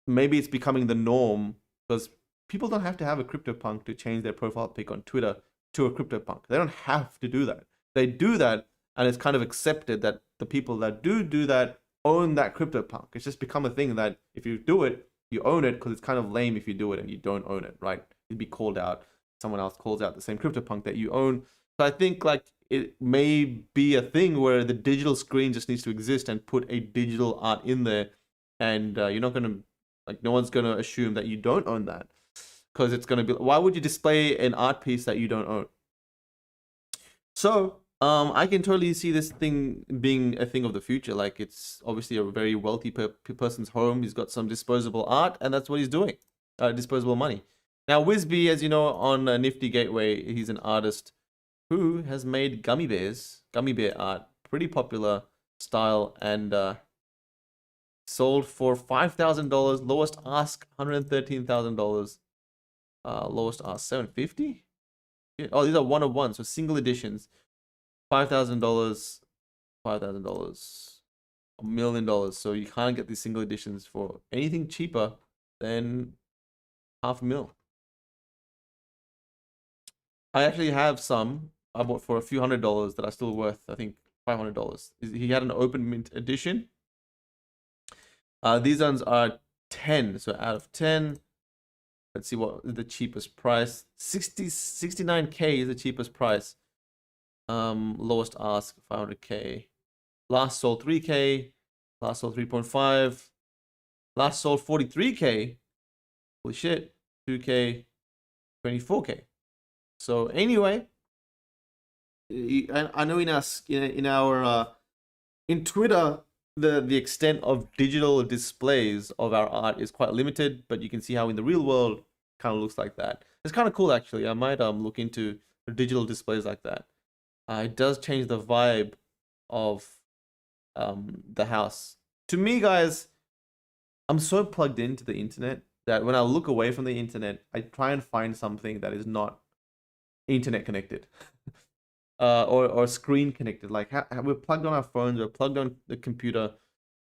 Maybe it's becoming the norm because people don't have to have a CryptoPunk to change their profile pic on Twitter to a CryptoPunk. They don't have to do that. They do that, and it's kind of accepted that the people that do that own that CryptoPunk. It's just become a thing that if you do it, you own it, because it's kind of lame if you do it and you don't own it, right? You'd be called out. Someone else calls out the same CryptoPunk that you own. So I think like it may be a thing where the digital screen just needs to exist and put a digital art in there, and you're not going to, like, no one's going to assume that you don't own that, because it's going to be, why would you display an art piece that you don't own? So I can totally see this thing being a thing of the future. Like, it's obviously a very wealthy person's home. He's got some disposable art, and that's what he's doing. Disposable money. Now, Whizbee, as you know, on Nifty Gateway, he's an artist who has made gummy bear art, pretty popular style, and sold for $5,000. Lowest ask $113,000. Lowest ask $750. Oh, these are one of one, so single editions. $5,000, $5,000, $1 million. So you can't get these single editions for anything cheaper than $500,000. I actually have some I bought for a few $100s that are still worth, I think, $500. He had an open mint edition. These ones are 10. So out of 10, let's see what the cheapest price. 69K is the cheapest price. Lowest ask 500k. Last sold 3k. Last sold 3.5. Last sold 43k. Holy shit. 2k. 24k. So anyway, I know in Twitter the extent of digital displays of our art is quite limited, but you can see how in the real world kind of looks like that. It's kind of cool actually. I might look into digital displays like that. It does change the vibe of the house. To me, guys, I'm so plugged into the internet that when I look away from the internet, I try and find something that is not internet connected. Or screen connected. Like we're plugged on our phones, we're plugged on the computer.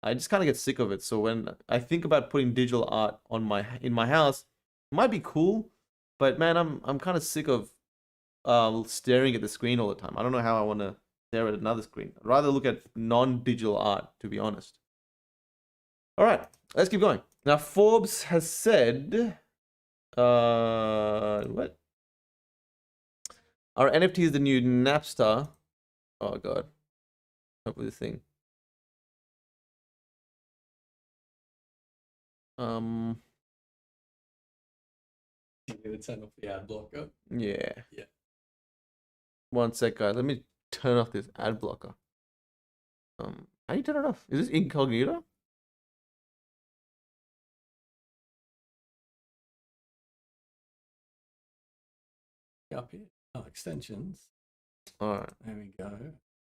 I just kind of get sick of it. So when I think about putting digital art on in my house, it might be cool, but man, I'm kind of sick of staring at the screen all the time. I don't know how I want to stare at another screen. I'd rather look at non-digital art, to be honest. All right, let's keep going. Now Forbes has said, what? Our NFT is the new Napster. Oh god. Up with this thing. You gonna turn off the ad blocker? Yeah. Yeah. One sec, guys. Let me turn off this ad blocker. How do you turn it off? Is this incognito? Up here. Oh, extensions. Alright. There we go.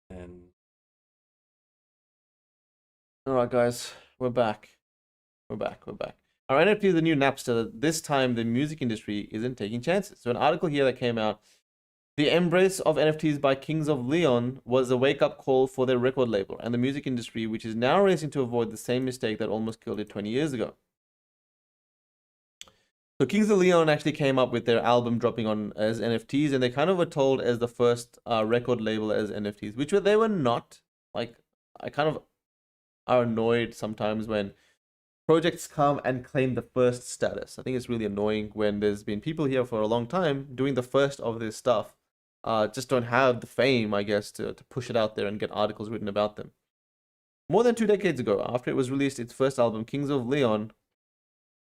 And Alright, guys. We're back. We're back. Our NFT is the new Napster. This time, the music industry isn't taking chances. So an article here that came out, the embrace of NFTs by Kings of Leon was a wake-up call for their record label and the music industry, which is now racing to avoid the same mistake that almost killed it 20 years ago. So Kings of Leon actually came up with their album dropping on as NFTs, and they kind of were told as the first record label as NFTs, which they were not. Like, I kind of are annoyed sometimes when projects come and claim the first status. I think it's really annoying when there's been people here for a long time doing the first of this stuff, just don't have the fame, I guess, to push it out there and get articles written about them. More than 2 decades ago, after it was released, its first album, Kings of Leon,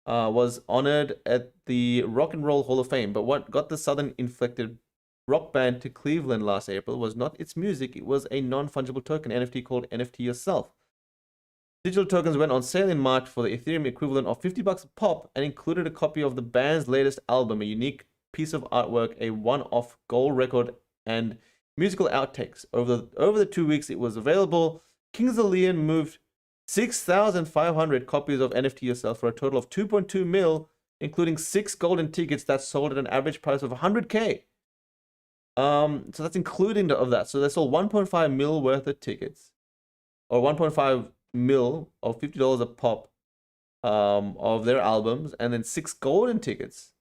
was honored at the Rock and Roll Hall of Fame. But what got the Southern inflected rock band to Cleveland last April was not its music, it was a non-fungible token NFT called NFT Yourself. Digital tokens went on sale in March for the Ethereum equivalent of $50 a pop and included a copy of the band's latest album, a unique piece of artwork, a one-off gold record, and musical outtakes. Over the 2 weeks it was available, Kings of Leon moved 6,500 copies of NFT Yourself for a total of 2.2 mil, including 6 golden tickets that sold at an average price of 100k. So that's including of that. So they sold 1.5 mil worth of tickets, or 1.5 mil of $50 a pop of their albums, and then 6 golden tickets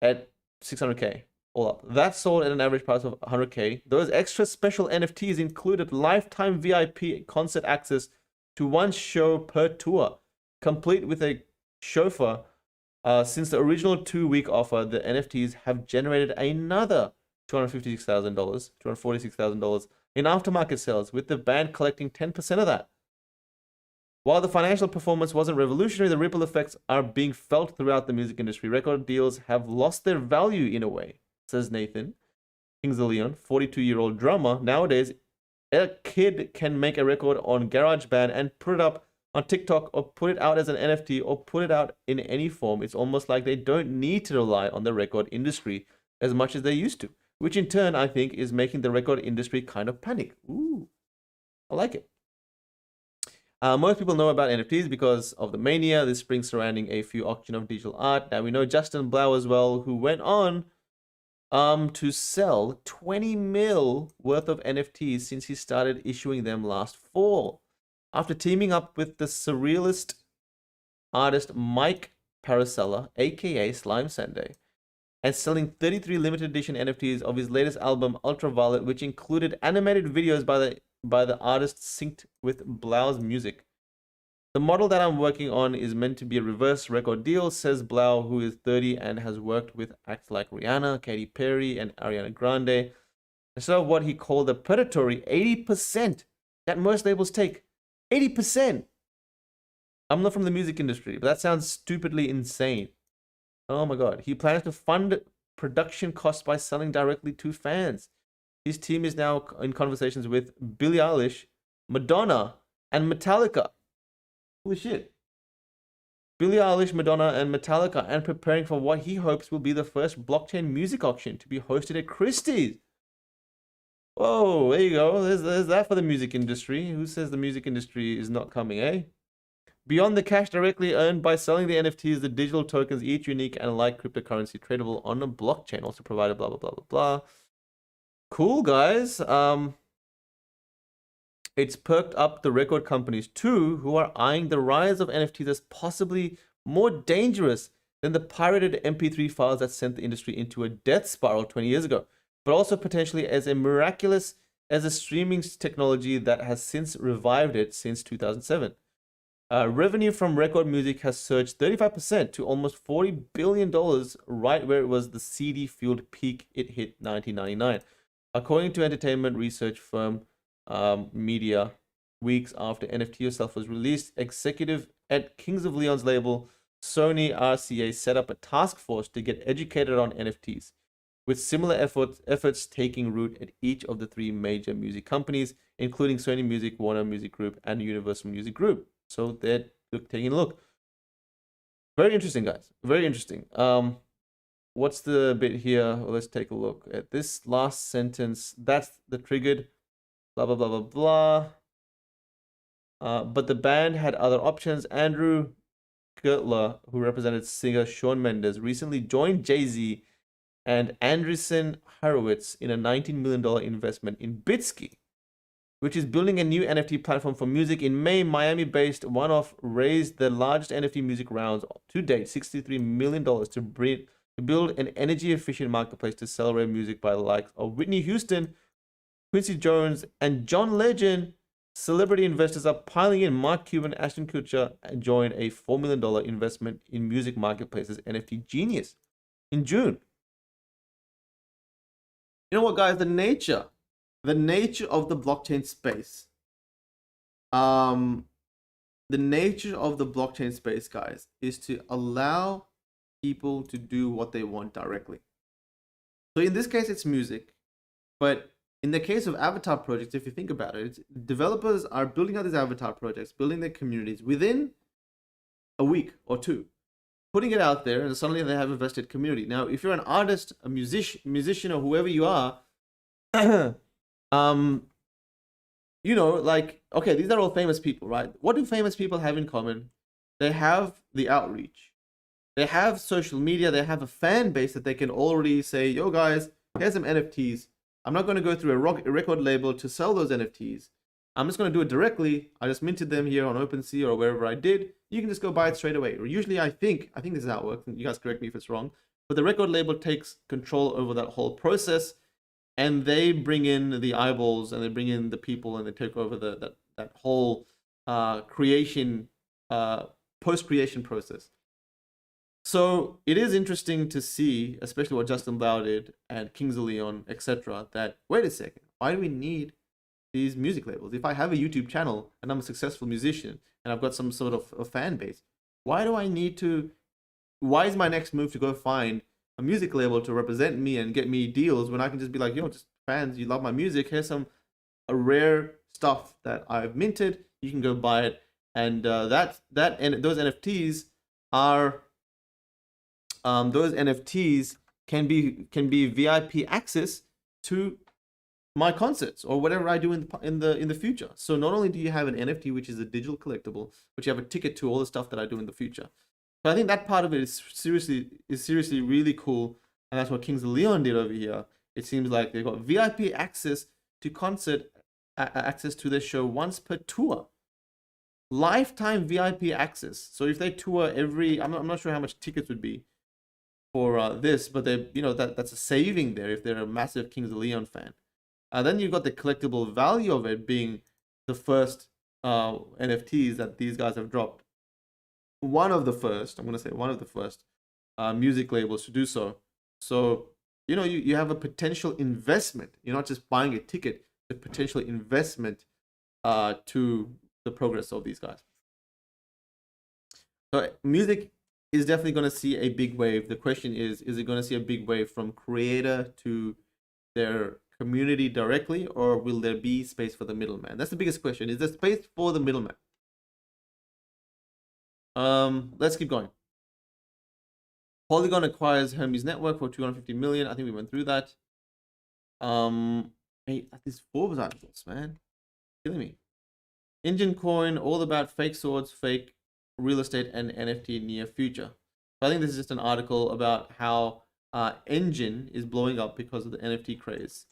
at 600k all up. That sold at an average price of 100k. Those extra special NFTs included lifetime VIP concert access to 1 show per tour, complete with a chauffeur. Since the original 2-week offer, the NFTs have generated another $246,000 in aftermarket sales, with the band collecting 10% of that. While the financial performance wasn't revolutionary, the ripple effects are being felt throughout the music industry. Record deals have lost their value in a way, says Nathan, Kings of Leon, 42-year-old drummer. Nowadays, a kid can make a record on GarageBand and put it up on TikTok, or put it out as an NFT, or put it out in any form. It's almost like they don't need to rely on the record industry as much as they used to, which in turn, I think, is making the record industry kind of panic. Ooh, I like it. Most people know about NFTs because of the mania this spring surrounding a few auction of digital art. Now we know Justin Blau as well, who went on to sell 20 mil worth of NFTs since he started issuing them last fall. After teaming up with the surrealist artist Mike Paracella, aka Slime Sunday, and selling 33 limited edition NFTs of his latest album Ultraviolet, which included animated videos by the artist synced with Blau's music. The model that I'm working on is meant to be a reverse record deal, says Blau, who is 30 and has worked with acts like Rihanna, Katy Perry, and Ariana Grande. instead of what he called the predatory 80% that most labels take. 80%. I'm not from the music industry, but that sounds stupidly insane. Oh my god. He plans to fund production costs by selling directly to fans. His team is now in conversations with Billie Eilish, Madonna, and Metallica. Holy shit. Billie Eilish, Madonna, and Metallica, and preparing for what he hopes will be the first blockchain music auction to be hosted at Christie's. Whoa, there you go. There's that for the music industry. Who says the music industry is not coming, eh? Beyond the cash directly earned by selling the NFTs, the digital tokens, each unique and like cryptocurrency tradable on a blockchain, also provided blah blah blah blah blah. Cool, guys. It's perked up the record companies too, who are eyeing the rise of NFTs as possibly more dangerous than the pirated MP3 files that sent the industry into a death spiral 20 years ago, but also potentially as a miraculous as a streaming technology that has since revived it since 2007. Revenue from record music has surged 35% to almost $40 billion, right where it was the CD-fueled peak it hit 1999. According to entertainment research firm Media, weeks after NFT Yourself was released, executive at Kings of Leon's label, Sony RCA, set up a task force to get educated on NFTs, with similar efforts taking root at each of the three major music companies, including Sony Music, Warner Music Group, and Universal Music Group. So they're taking a look. Very interesting, guys. Very interesting. What's the bit here? Well, let's take a look at this last sentence. That's the triggered blah, blah, blah, blah, blah. But the band had other options. Andrew Gertler, who represented singer Shawn Mendes, recently joined Jay-Z and Andreessen Horowitz in a $19 million investment in Bitsky, which is building a new NFT platform for music. In May, Miami-based One-Off raised the largest NFT music rounds to date, $63 million, to build an energy-efficient marketplace to celebrate music by the likes of Whitney Houston, Quincy Jones, and John Legend. Celebrity investors are piling in. Mark Cuban, Ashton Kutcher joined a $4 million investment in music marketplaces NFT Genius in June. You know what, guys? The nature of the blockchain space. The nature of the blockchain space, guys, is to allow people to do what they want directly. So in this case, it's music, but in the case of avatar projects, if you think about it, developers are building out these avatar projects, building their communities within a week or two, putting it out there, and suddenly they have a vested community. Now, if you're an artist, a musician, or whoever you are, you know, like, okay, these are all famous people, right? What do famous people have in common? They have the outreach. They have social media. They have a fan base that they can already say, yo, guys, here's some NFTs. I'm not going to go through a record label to sell those NFTs. I'm just going to do it directly. I just minted them here on OpenSea or wherever I did. You can just go buy it straight away. Or usually I think this is how it works. And you guys correct me if it's wrong. But the record label takes control over that whole process. And they bring in the eyeballs and they bring in the people and they take over that whole creation, post-creation process. So it is interesting to see, especially what Justin Blau did and Kings of Leon, etc., that, wait a second, why do we need these music labels? If I have a YouTube channel and I'm a successful musician and I've got some sort of a fan base, why is my next move to go find a music label to represent me and get me deals when I can just be like, yo, just fans, you love my music, here's some rare stuff that I've minted, you can go buy it. And those NFTs are can be VIP access to my concerts or whatever I do in the future. So not only do you have an NFT, which is a digital collectible, but you have a ticket to all the stuff that I do in the future. So I think that part of it is seriously really cool, and that's what Kings of Leon did over here. It seems like they've got VIP access to concert access to their show once per tour. Lifetime VIP access. So if they tour I'm not sure how much tickets would be for this, but they, that's a saving there if they're a massive Kings of Leon fan. Then you've got the collectible value of it being the first NFTs that these guys have dropped. One of the first music labels to do so. So you have a potential investment. You're not just buying a ticket, a potential investment to the progress of these guys. So music is definitely going to see a big wave. The question is it going to see a big wave from creator to their community directly, or will there be space for the middleman? That's the biggest question. Is there space for the middleman? Let's keep going. Polygon acquires Hermes Network for 250 million. I think we went through that. Hey, these Forbes articles, man, killing me. Engine Coin, all about fake swords, fake real estate, and NFT near future. So I think this is just an article about how Engine is blowing up because of the NFT craze.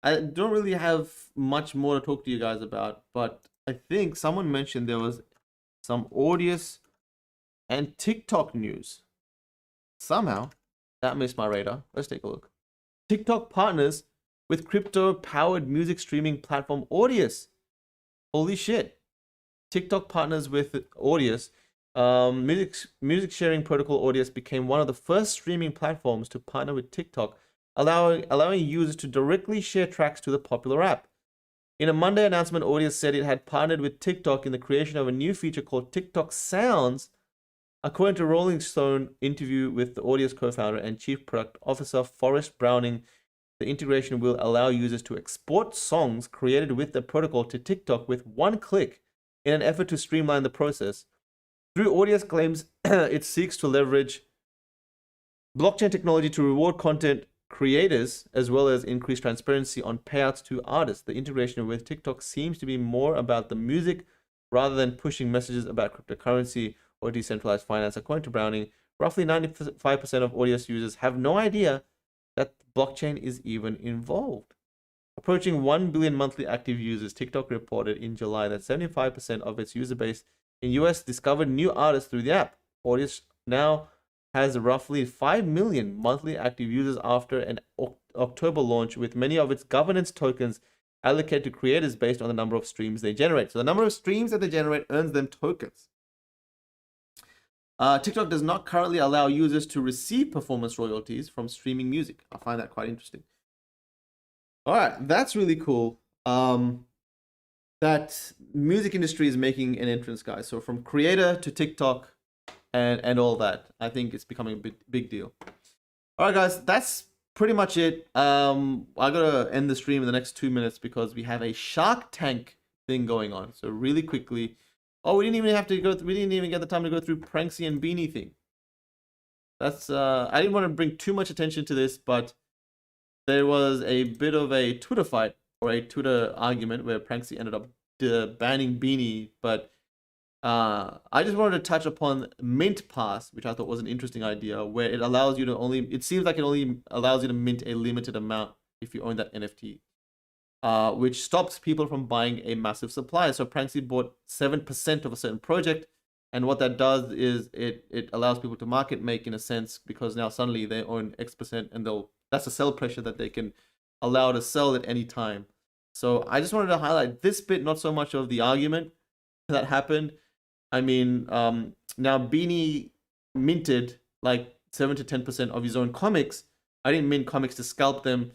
I don't really have much more to talk to you guys about, but I think someone mentioned there was some Audius and TikTok news. Somehow that missed my radar. Let's take a look. TikTok partners with crypto-powered music streaming platform Audius. Holy shit. TikTok partners with Audius. Music sharing protocol Audius became one of the first streaming platforms to partner with TikTok, allowing users to directly share tracks to the popular app. In a Monday announcement, Audius said it had partnered with TikTok in the creation of a new feature called TikTok Sounds. According to Rolling Stone interview with the Audius co-founder and chief product officer Forrest Browning, the integration will allow users to export songs created with the protocol to TikTok with one click in an effort to streamline the process. Through Audius claims it seeks to leverage blockchain technology to reward content creators as well as increase transparency on payouts to artists. The integration with TikTok seems to be more about the music rather than pushing messages about cryptocurrency or decentralized finance. According to Browning, roughly 95% of Audius users have no idea that blockchain is even involved. Approaching 1 billion monthly active users, TikTok reported in July that 75% of its user base in US discovered new artists through the app. Audius now has roughly 5 million monthly active users after an October launch, with many of its governance tokens allocated to creators based on the number of streams they generate. So the number of streams that they generate earns them tokens. TikTok does not currently allow users to receive performance royalties from streaming music. I find that quite interesting. All right, that's really cool. That music industry is making an entrance, guys. So from creator to TikTok and all that, I think it's becoming a big deal. All right, guys, that's pretty much it. I gotta end the stream in the next 2 minutes because we have a Shark Tank thing going on. So really quickly. Oh, we didn't even have to go. We didn't even get the time to go through Pranksy and Beanie thing. That's I didn't want to bring too much attention to this, but there was a bit of a Twitter fight or a Twitter argument where Pranksy ended up banning Beanie. But I just wanted to touch upon Mint Pass, which I thought was an interesting idea, where it allows you to only. It seems like it only allows you to mint a limited amount if you own that NFT. Which stops people from buying a massive supply. So Pranksy bought 7% of a certain project, and what that does is it allows people to market make in a sense, because now suddenly they own X%, and that's a sell pressure that they can allow to sell at any time. So I just wanted to highlight this bit, not so much of the argument that happened. I mean, now Beanie minted like 7 to 10% of his own comics. I didn't mint comics to scalp them.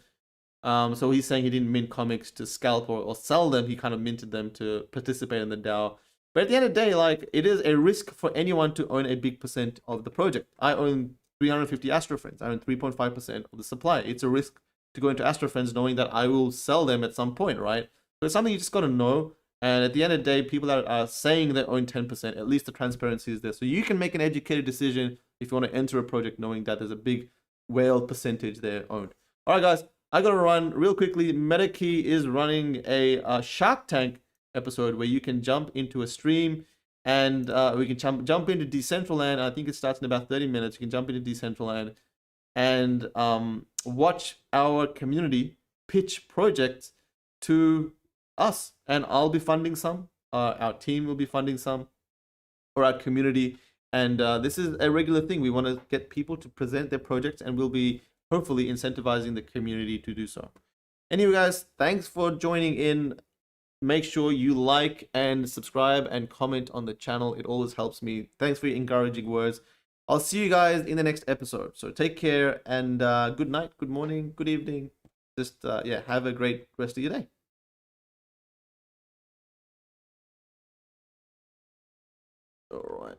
So he's saying he didn't mint comics to scalp or sell them. He kind of minted them to participate in the DAO. But at the end of the day, like, it is a risk for anyone to own a big percent of the project. I own 350 Astrofriends. I own 3.5% of the supply. It's a risk to go into Astrofriends knowing that I will sell them at some point, right? So it's something you just got to know. And at the end of the day, people that are saying they own 10%, at least the transparency is there. So you can make an educated decision if you want to enter a project knowing that there's a big whale percentage there owned. All right, guys. I gotta run real quickly. MetaKey is running a Shark Tank episode where you can jump into a stream and we can jump into Decentraland. I think it starts in about 30 minutes. You can jump into Decentraland and watch our community pitch projects to us. And I'll be funding some. Our team will be funding some for our community. And this is a regular thing. We want to get people to present their projects, and we'll be hopefully incentivizing the community to do so. Anyway, guys, thanks for joining in. Make sure you like and subscribe and comment on the channel. It always helps me. Thanks for your encouraging words. I'll see you guys in the next episode. So take care and good night, good morning, good evening. Just yeah, have a great rest of your day. All right.